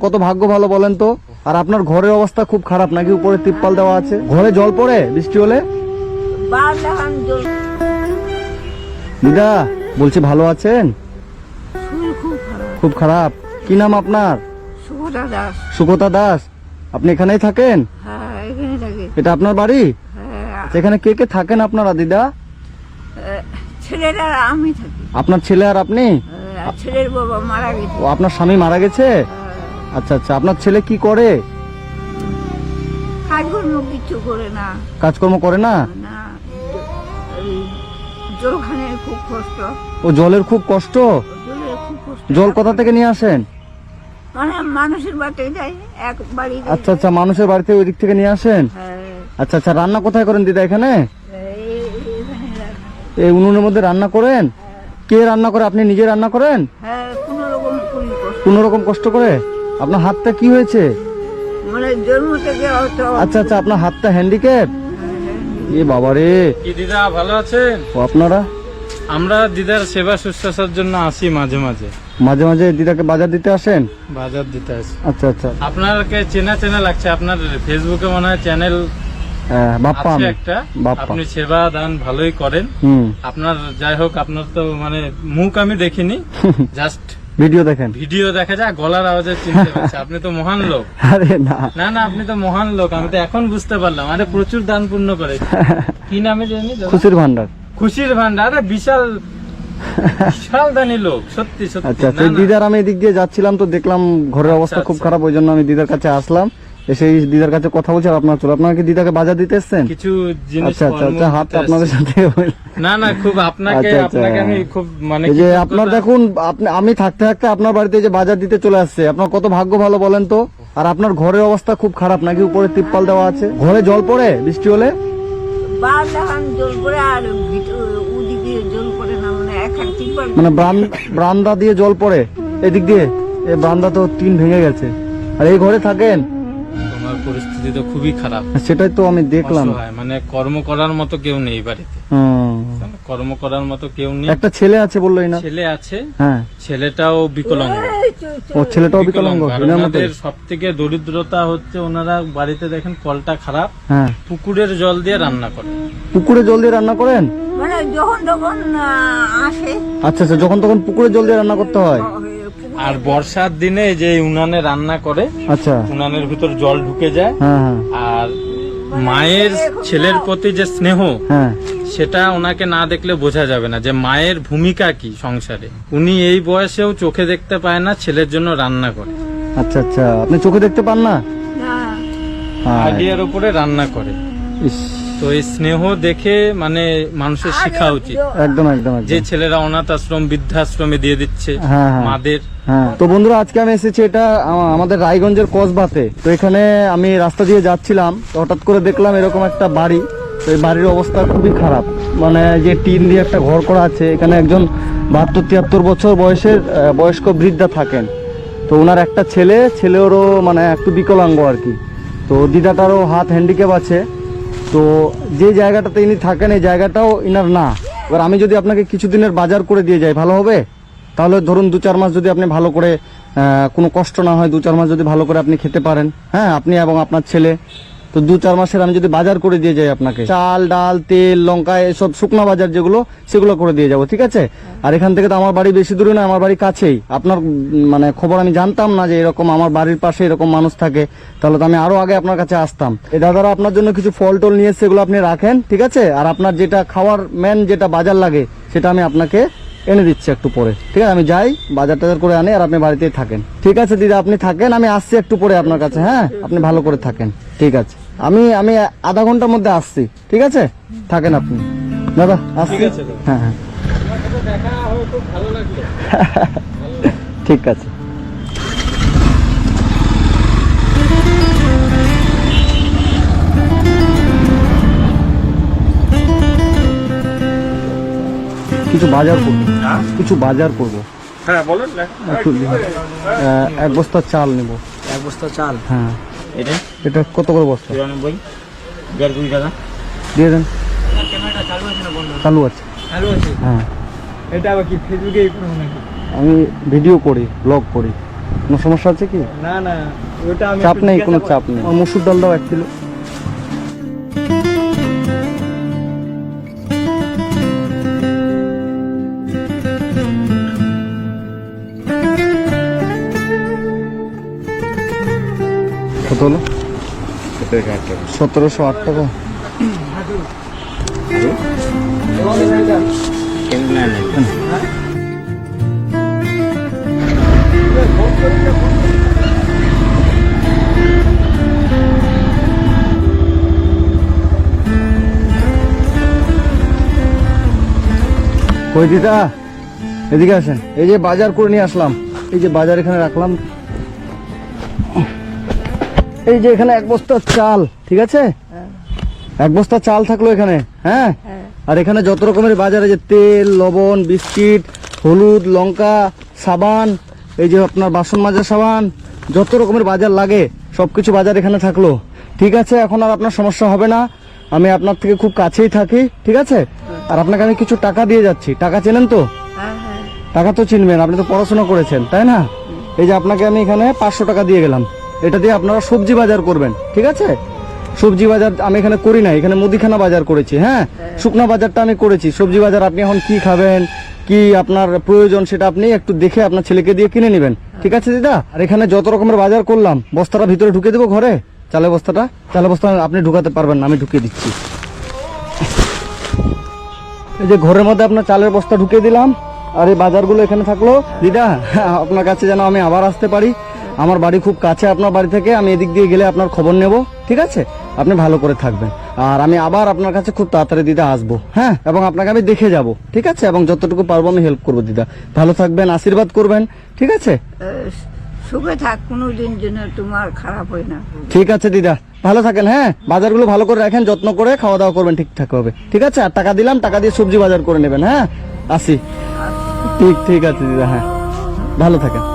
কত ভাগ্য ভালো বলেন তো। আর আপনার ঘরের অবস্থা খুব খারাপ নাকি? উপরে তিরপাল দেওয়া আছে, ঘরে জল পড়ে বৃষ্টি হলে? দিদা বলছি, ভালো আছেন? খুব খারাপ। কি নাম আপনার? সুকতা দাস। আপনি এখানেই থাকেন? এটা আপনার বাড়ি? এখানে কে কে থাকেন আপনারা দিদা? ছেলেরা আমি থাকি। আপনার ছেলে আর আপনি? ছেলের বাবা মারা গেছে। ও, আপনার স্বামী মারা গেছে? আচ্ছা আচ্ছা। আপনার ছেলে কি করে? কাজকর্ম কিছু করে না। কাজকর্ম করে না? না, জলখানের খুব কষ্ট। ও, জলের খুব কষ্ট? জলের খুব কষ্ট। জল কোথা থেকে নিয়ে আসেন? মানে মানুষের বাড়িতে যাই, এক বাড়ি। আচ্ছা আচ্ছা, মানুষের বাড়িতে ওই দিক থেকে নিয়ে আসেন? আচ্ছা আচ্ছা। রান্না কোথায় করেন দিদা এখানে? এই উনুনের মধ্যে রান্না করেন? কে রান্না করে? আপনি নিজে রান্না করেন? হ্যাঁ, কোনো রকম কষ্ট করে। আপনার হাতটা কি হয়েছে? মানে জন্ম থেকে। আচ্ছা আচ্ছা, আপনার হাতটা হ্যান্ডিক্যাপ? এ বাবা রে। কি দিদা ভালো আছেন? ও, আপনারা? আমরা দিদার সেবা শুশ্রূষার জন্য আসি মাঝে মাঝে। মাঝে মাঝে দিদাকে বাজার দিতে আসেন? বাজার দিতে আসি। আচ্ছা আচ্ছা। আপনাকে চেনা চেনা লাগছে, আপনার ফেসবুকে মনে হয় চ্যানেল বাপ্পা আছে আমি। একটা। বাপ্পা। আপনি সেবা দান ভালোই করেন। আপনার যাই হোক, আপনার তো মানে মুখ আমি দেখিনি, জাস্ট ভিডিও দেখেন? ভিডিও দেখা যায়, গলার আওয়াজে চিনতে পারছি। আপনি তো মহান লোক। আরে না না না, আপনি তো মহান লোক, আমি তো এখন বুঝতে পারলাম। আরে প্রচুর দান পুণ্য করে। কি নামে জানি? খুশির ভান্ডার। খুশির ভান্ডার। আরে বিশাল বিশাল দানি লোক, সত্যি সত্যি। আচ্ছা আচ্ছা। দিদার আমি এদিক দিয়ে যাচ্ছিলাম তো দেখলাম ঘরের অবস্থা খুব খারাপ, ওই জন্য আমি দিদার কাছে আসলাম। এসে দিদার কাছে কথা বলছি আর আপনার চলো। আপনারা কি দিদাকে বাজার দিতে এসছেন? কিছু জিনিস। আচ্ছা আচ্ছা আচ্ছা। হাত আপনাদের সাথে? না না, খুব আপনাকে আচ্ছা, আচ্ছা। আপনাকে আমি খুব মানে এই যে আপনার দেখুন, আমি থাকতে থাকতে আপনার বাড়িতে যে বাজার দিতে চলে আসছে, আপনার কত ভাগ্য ভালো বলেন তো। আর আপনার ঘরের অবস্থা খুব খারাপ নাকি? উপরে তিরপাল দেওয়া আছে, ঘরে জল পড়ে বৃষ্টি হলে? জল পড়ে, আর ওদিকে জল পড়ে না, মানে এখন তিরপাল। মানে বারান্দা দিয়ে জল পড়ে এদিক দিয়ে? এই বারান্দা তো টিন ভেঙে গেছে। আর এই ঘরে থাকেন? তোমার পরিস্থিতি তো খুবই খারাপ। সেটাই তো আমি দেখলাম। অসহায়, মানে কর্ম করার মতো কেউ নেই বাড়িতে। কর্ম করার মতো কেউ নেই। একটা ছেলে আছে বললোই না? ছেলে আছে। হ্যাঁ। ছেলেটাও বিকলাঙ্গ। ও, ছেলেটাও বিকলাঙ্গ? ওনাদের সব থেকে দরিদ্রতা হচ্ছে, ওনারা বাড়িতে দেখেন কলটা খারাপ, হ্যাঁ, পুকুরের জল দিয়ে রান্না করে। পুকুরে জল দিয়ে রান্না করেন? মানে যখন তখন আসে। আচ্ছা আচ্ছা। যখন তখন পুকুরে জল দিয়ে রান্না করতে হয়? আর বর্ষার দিনে যে উনানে রান্না করে, আচ্ছা। উনানের ভিতর জল ঢুকে যায়। হ্যাঁ হ্যাঁ আর মায়ের ছেলের প্রতি যে স্নেহ, হ্যাঁ। সেটা ওনাকে না দেখলে বোঝা যাবে না যে মায়ের ভূমিকা কি সংসারে। উনি এই বয়সেও চোখে দেখতে পায় না, ছেলের জন্য রান্না করে। আচ্ছা আচ্ছা। আপনি চোখে দেখতে পান না? আইডিয়ার উপরে রান্না করে। ইস, তো এই স্নেহ দেখে মানে মানুষের শেখা উচিত। একদম একদম একদম। যে ছেলেরা অনাথ আশ্রম বৃদ্ধাশ্রমে দিয়ে দিচ্ছে হ্যাঁ, হ্যাঁ। মাদের। হ্যাঁ। তো বন্ধুরা, আজকে আমি এসেছি এটা আমাদের রায়গঞ্জের কসবাতে। তো এখানে আমি রাস্তা দিয়ে যাচ্ছিলাম, তো হঠাৎ করে দেখলাম এরকম একটা বাড়ি। তো এই বাড়ির অবস্থা খুবই খারাপ। মানে যে টিন দিয়ে একটা ঘর করা আছে, এখানে একজন 72-73 বছর বয়সের বয়স্ক বৃদ্ধা থাকেন। তো ওনার একটা ছেলেরও মানে একটু বিকলাঙ্গ আর কি। তো দিদাটারও হাত হ্যান্ডিক্যাপ আছে। তো যে জায়গাটাতে ইনি থাকেন, এই জায়গাটাও ইনার না। এবার আমি যদি আপনাকে কিছুদিনের বাজার করে দিয়ে যাই, ভালো হবে? তাহলে ধরুন 2-4 মাস যদি আপনি ভালো করে, কোনো কষ্ট না হয়, 2-4 মাস যদি ভালো করে আপনি খেতে পারেন, হ্যাঁ, আপনি এবং আপনার ছেলে, তো 2-4 মাসের আমি যদি বাজার করে দিয়ে যাই আপনাকে, চাল ডাল তেল লঙ্কা এসব শুকনা বাজার যেগুলো, সেগুলো করে দিয়ে যাবো, ঠিক আছে? আর এখান থেকে তো আমার বাড়ি বেশি দূরে না, আমার বাড়ি কাছেই। আপনার মানে খবর আমি জানতাম না যে এরকম আমার বাড়ির পাশে এরকম মানুষ থাকে, তাহলে তো আমি আরো আগে আপনার কাছে আসতাম। এই দাদারা আপনার জন্য কিছু ফল টল নিয়ে সেগুলো আপনি রাখেন, ঠিক আছে? আর আপনার যেটা খাওয়ার মেন যেটা বাজার লাগে, সেটা আমি আপনাকে এনে দিচ্ছি একটু পরে, ঠিক আছে? আমি যাই বাজার টাজার করে আনি, আর আপনি বাড়িতেই থাকেন, ঠিক আছে দিদা? আপনি থাকেন, আমি আসছি একটু পরে আপনার কাছে। হ্যাঁ, আপনি ভালো করে থাকেন, ঠিক আছে? আমি আধা ঘন্টার মধ্যে আসছি, ঠিক আছে? থাকেন আপনি দাদা, আসছি। হ্যাঁ হ্যাঁ, দেখা হয়ে খুব ভালো লাগলো। ঠিক আছে। কিছু বাজার করবো, কিছু বাজার করবো। হ্যাঁ বলেন। এক বস্তা চাল নেব। এক বস্তা চাল? হ্যাঁ। এটা কত করে বস্তা? 93, 1.20 টাকা দিয়ে দেন। ক্যামেরাটা চালু আছে না বন্ধ? চালু আছে। চালু আছে? হ্যাঁ। এটা আবার কি ফেসবুকে করব নাকি? আমি ভিডিও করি, ব্লগ করি। কোনো সমস্যা আছে কি? না না, ওটা আমি চাপ নেই, কোনো চাপ নেই। আমার মসুর ডাল দাও 1 কিলো। কত হলো? 1708 টাকা। কই দিদা, এদিকে আসেন। এই যে বাজার করে নিয়ে আসলাম, এই যে বাজার এখানে রাখলাম। এই যে এখানে 1 বস্তা চাল, ঠিক আছে? 1 বস্তা চাল থাকলো এখানে, হ্যাঁ? আর এখানে যত রকমের বাজারে যে তেল, লবণ, বিস্কিট, হলুদ, লঙ্কা, সাবান, এই যে আপনার বাসন মাজার সাবান, যত রকমের বাজার লাগে সবকিছু বাজার এখানে থাকলো, ঠিক আছে? এখন আর আপনার সমস্যা হবে না, আমি আপনার থেকে খুব কাছেই থাকি, ঠিক আছে? আর আপনাকে আমি কিছু টাকা দিয়ে যাচ্ছি। টাকা চেনেন তো? হ্যাঁ হ্যাঁ টাকা তো চিনবেন, আপনি তো পড়াশোনা করেছেন, তাই না? এই যে আপনাকে আমি এখানে 500 টাকা দিয়ে গেলাম, এটা দিয়ে আপনারা সবজি বাজার করবেন, ঠিক আছে? সবজি বাজার আমি এখানে করি না, এখানে মুদিখানা বাজার করেছি, হ্যাঁ? শুকনা বাজারটা আমি করেছি, সবজি বাজার আপনি এখন কি খাবেন, কি আপনার প্রয়োজন সেটা আপনি একটু দেখে আপনার ছেলেকে দিয়ে কিনে নেবেন, ঠিক আছে দিদা? আর এখানে যত রকমের বাজার করলাম, বস্তাটা ভিতরে ঢুকে দেবো ঘরে, চালের বস্তা আপনি ঢুকাতে পারবেন না, আমি ঢুকিয়ে দিচ্ছি। এই যে ঘরের মধ্যে আপনার চালের বস্তা ঢুকিয়ে দিলাম, আর এই বাজারগুলো এখানে থাকলো। দিদা, আপনার কাছে যেন আমি আবার আসতে পারি, আমার বাড়ি খুব কাছে আপনার বাড়ি থেকে, আমি এদিক দিয়ে গেলে আপনার খবর নেব, ঠিক আছে? আপনি ভালো করে থাকবেন, আর আমি আবার আপনার কাছে খুব তাড়াতাড়ি দিদা আসবো, হ্যাঁ? এবং আপনাকে আমি দেখে যাব, ঠিক আছে? এবং যতটুকু পারবো আমি হেল্প করবো দিদা। ভালো থাকবেন, আশীর্বাদ করবেন, ঠিক আছে? সুখে থাক, কোনোদিন যেন তোমার খারাপ হয় না। ঠিক আছে দিদা, ভালো থাকেন, হ্যাঁ? বাজারগুলো ভালো করে রাখেন, যত্ন করে খাওয়া দাওয়া করবেন ঠিকঠাক হবে, ঠিক আছে? আর টাকা দিলাম, টাকা দিয়ে সবজি বাজার করে নেবেন, হ্যাঁ? আসি। ঠিক আছে দিদা, হ্যাঁ, ভালো থাকেন।